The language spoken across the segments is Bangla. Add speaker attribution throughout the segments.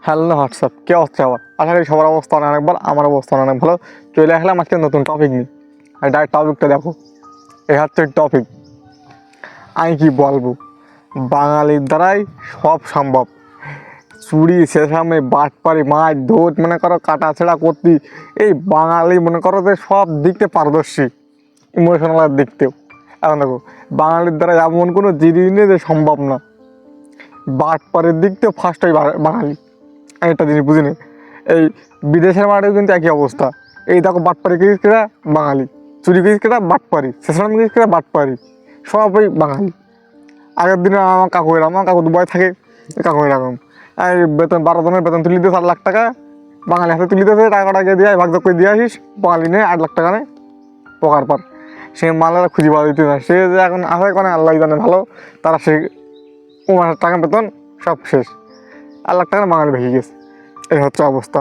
Speaker 1: হ্যালো হোয়াটসঅ্যাপ, কে হচ্ছে আবার? আশা করি সবার অবস্থা অনেক ভালো, আমার অবস্থা অনেক ভালো। চলে আসলাম আজকে নতুন টপিক নিয়ে। আর ডাইরেক্ট টপিকটা দেখো, এই হচ্ছে টপিক। আমি কি বলবো, বাঙালির দ্বারাই সব সম্ভব। চুরি, শেষামে, বাটপারি, মাছ ধোট, মনে করো কাটা ছেঁড়া করতি, এই বাঙালি মনে করো যে সব দিকতে পারদর্শী, ইমোশনাল দিকতেও। এখন দেখো, বাঙালির দ্বারা এমন কোনো জিনিস নেই যে সম্ভব না। বাটপারের দিকতেও ফার্স্ট হয় বাঙালি। আমি একটা জিনিস বুঝিনি, এই বিদেশের মাঠেও কিন্তু একই অবস্থা। এই দেখো, বাটপারি কিসকেরা বাঙালি, চুরি কিসকেরা বাটপারি, শেষরাম কিসকেরা বাটপারি, সবই বাঙালি। আগের দিনে আমার কাকু দুবাই থাকে, কাকু এরকম এই বেতন 12 জনের বেতন তুলে দিতে 7 লাখ টাকা, বাঙালি হাতে তুলে দিতে টাকাটাকে দিয়ে ভাগযোগ করে দিয়ে আসিস, বাঙালি নিয়ে 8 লাখ টাকা নেয় পকার পর। সে মালেরা খুঁজে পাওয়া দিতে না, সে যে এখন আসে কোনো আল্লাহ জানে ভালো, তারা সে 5,000 টাকা বেতন সব শেষ, 8 লাখ টাকা বাঙালি ভেঙে গেছে। এই হচ্ছে অবস্থা।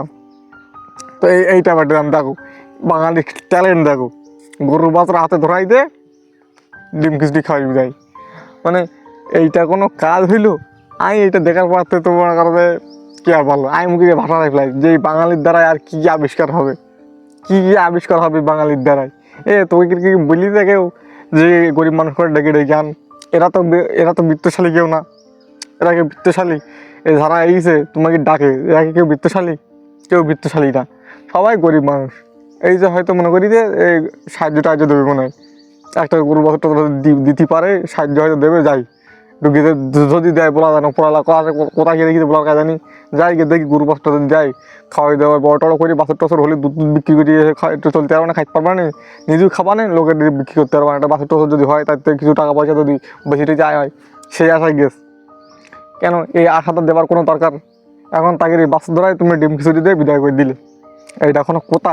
Speaker 1: তো এইটা বাটে আমি দেখো, বাঙালি ট্যালেন্ট দেখো, গরুর বাচ্চারা হাতে ধরাই দে, ডিম খিচড়ি খাওয়াই যায়। মানে এইটা কোনো কাজ হইলো? আমি এইটা দেখার পর তো মনে করো যে কী আর বলো, আমি মুখে ভাষা রাখলাই যে এই বাঙালির দ্বারাই আর কী কী আবিষ্কার হবে, কী কী আবিষ্কার হবে বাঙালির দ্বারাই। তোকে কি বলি দেখেও যে গরিব মানুষ করে ডেকে ডেকে আন, এরা তো বৃত্তশালী কেউ না। এরা কেউ বৃত্তশালী? যারা এইছে তোমাকে ডাকে, এরা কি কেউ বৃত্তশালী? কেউ বৃত্তশালী না, সবাই গরিব মানুষ। এই যে হয়তো মনে করি যে এই সাহায্য টাহায্য দেবে, মনে হয় একটা গরু বছরটা দিতে পারে, সাহায্য হয়তো দেবে, যাই ঢুকিতে যদি দেয় বলা জানো, পড়ালেখা আছে কোথায় গিয়ে দেখি বলার কাজ জানি, যাই গিয়ে দেখি গরু বাছরটা যদি যাই, খাওয়াই দেওয়া বড় টড়ো করে বাছর টছর হলে দুধ বিক্রি করে একটু চলতে পারবে না, খাইতে পারবে না, নিজেও খাবা না, লোকের বিক্রি করতে পারবে না। একটা বাছর টছর যদি হয় তাতে কিছু টাকা পয়সা যদি বেশিটা যায় হয়, সেই আশায় গেছে। কেন এই আশাটা দেওয়ার কোনো দরকার? এখন তাকে এই বাছর ধরাই তুমি ডিম খিচুড়ি দিয়ে বিদায় করে দিলে, এইটা কোনো কথা?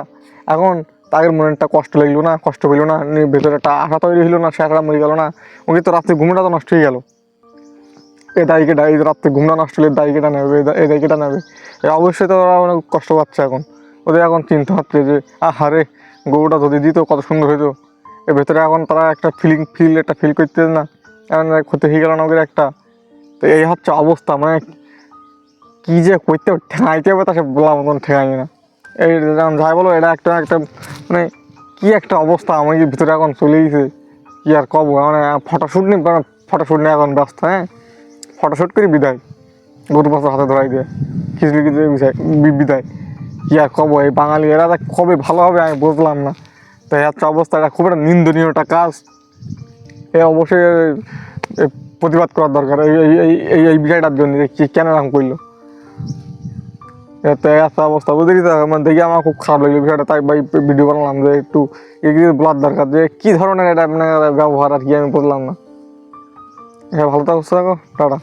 Speaker 1: এখন তাদের মনে একটা কষ্ট লাগলো না, কষ্ট পেলো না, ভেতরে একটা আশা তৈরি হলো না, সে আশাটা মরে গেল না? ওকে তো রাত্রে ঘুমটা তো নষ্ট হয়ে গেল। এই দায়িকেটা, এই রাত্রে ঘুমটা নষ্ট হলে দায়িকেটা নেবে, এই দায়িকেটা নেবে। অবশ্যই তো ওরা অনেক কষ্ট পাচ্ছে এখন। ওদের এখন চিন্তা হচ্ছে যে আহারে, গরুটা যদি দিত কত সুন্দর হইতো। এর ভেতরে এখন তারা একটা ফিল করতে না, এখন ক্ষতি হয়ে গেল না ওদের একটা। তো এই হচ্ছে অবস্থা। মানে কী যে করতে ঠেঙাইতে হবে তা সে বলার মতন ঠেঙাই না। এই যেমন যাই বলো, এটা একটা মানে কী একটা অবস্থা আমার ভিতরে এখন চলে গেছে। কী আর কব, মানে ফটোশ্যুট নিয়ে এখন ব্যস্ত। হ্যাঁ, ফটোশ্যুট করি বিদায়, গরু বাচ্চার হাতে ধরাই দিয়ে খিচড়ি বিদায়। কী আর কব, এই বাঙালি এরা কবে ভালো হবে আমি বুঝলাম না। তো এই হচ্ছে অবস্থা, এটা খুব একটা নিন্দনীয় একটা কাজ। অবশ্যই প্রতিবাদ করার দরকার এই বিষয়টার জন্য, যে কি কেন এরকম করলো। এত একটা অবস্থা বুঝলি তো, মানে দেখি আমার খুব খারাপ লাগলো বিষয়টা, তাই ভাই ভিডিও বানালাম যে একটু এগিয়ে বলার দরকার যে কী ধরনের এটা মানে ব্যবহার আর কি, আমি বুঝলাম না। হ্যাঁ, ভালো থাকো, টাটা।